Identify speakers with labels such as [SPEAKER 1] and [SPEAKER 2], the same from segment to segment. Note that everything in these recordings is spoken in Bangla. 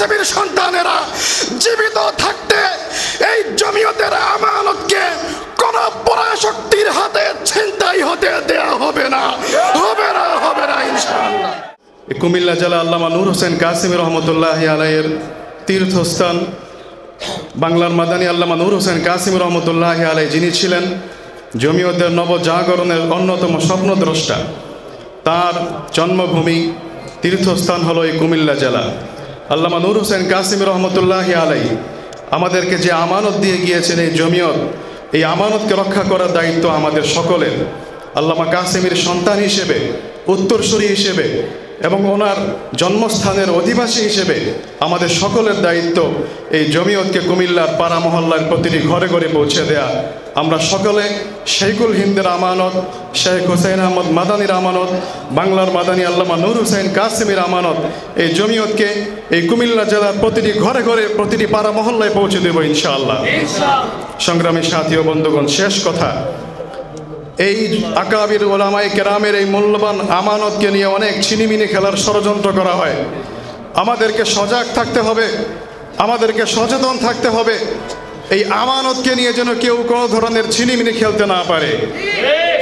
[SPEAKER 1] কাসেমের সন্তানেরা জীবিত থাকতে এই জমিয়তের আমানতকে কোন পরাশক্তির হাতে ছিনতাই হতে দেয়া হবে না, হবে না, হবে না ইনশাআল্লাহ।
[SPEAKER 2] কুমিল্লা জেলা আল্লামা নূর হোসেন কাসেমী রহমতুল্লাহি আলাইহির তীর্থস্থান বাংলার মাদানী আল্লামা নূর হোসেন কাসেমী রহমতুল্লাহি আলাইহি, যিনি ছিলেন জমিয়তের নবজাগরণের অন্যতম স্বপ্নদ্রষ্টা, তার জন্মভূমি তীর্থস্থান হলো এই কুমিল্লা জেলা। আল্লামা নূর হোসেন কাসেমী রহমতুল্লাহি আলাইহি আমাদেরকে যে আমানত দিয়ে গিয়েছেন এই জমিয়ত, এই আমানতকে রক্ষা করার দায়িত্ব আমাদের সকলের। আল্লামা কাসেমীর সন্তান হিসেবে, উত্তরসূরি হিসেবে এবং ওনার জন্মস্থানের অধিবাসী হিসেবে আমাদের সকলের দায়িত্ব এই জমিয়তকে কুমিল্লার পাড়া মহল্লার প্রতিটি ঘরে ঘরে পৌঁছে দেয়া। আমরা সকলে শেখুল হিন্দের আমানত, শেখ হোসেন আহমদ মাদানির আমানত, বাংলার মাদানী আল্লামা নূর হোসেন কাসেমীর আমানত, এই জমিয়তকে এই কুমিল্লা জেলার প্রতিটি ঘরে ঘরে প্রতিটি পাড়া মহল্লায় পৌঁছে দেব ইনশাআল্লাহ। সংগ্রামী সাথী ও বন্ধুগণ, শেষ কথা, এই আকাবির ওলামায়ে কেরামের এই মূল্যবান আমানতকে নিয়ে অনেক ছিনিমিনি খেলার ষড়যন্ত্র করা হয়। আমাদেরকে সজাগ থাকতে হবে, আমাদেরকে সচেতন থাকতে হবে, এই আমানতকে নিয়ে যেন কেউ কোনো ধরনের ছিনিমিনি খেলতে না পারে।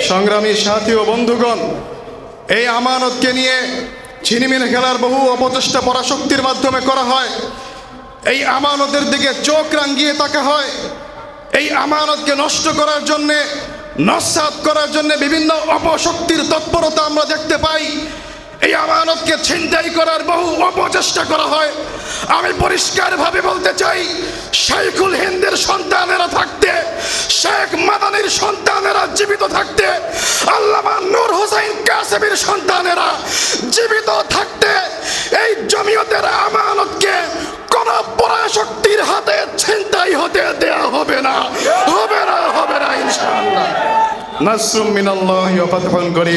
[SPEAKER 2] সংগ্রামী সাথী ও বন্ধুগণ, এই আমানতকে নিয়ে ছিনিমিনি খেলার বহু অপচেষ্টা পরাশক্তির মাধ্যমে করা হয়। এই আমানতের দিকে চোখ রাঙিয়ে তাকা হয়। এই আমানতকে নষ্ট করার জন্যে, নস্যাৎ করার জন্য বিভিন্ন অপশক্তির তৎপরতা আমরা দেখতে পাই। এই আমানতকে ছিনতাই করার বহু অপচেষ্টা করা হয়। আমি পরিষ্কারভাবে বলতে চাই, শেখুল হিন্দের সন্তানেরা থাকতে, শেখ মাদানির সন্তানেরা জীবিত থাকতে, আল্লামা নূর হোসেন কাসেমীর সন্তানেরা জীবিত থাকতে এই জমিয়তের আমানতকে কোন পরাশক্তির হাতে ছিনতাই হতে দেয়া হবে না, হবে না, হবে না ইনশাআল্লাহ। নাসরুম মিনাল্লাহি ওয়া ফাতহুন করিম।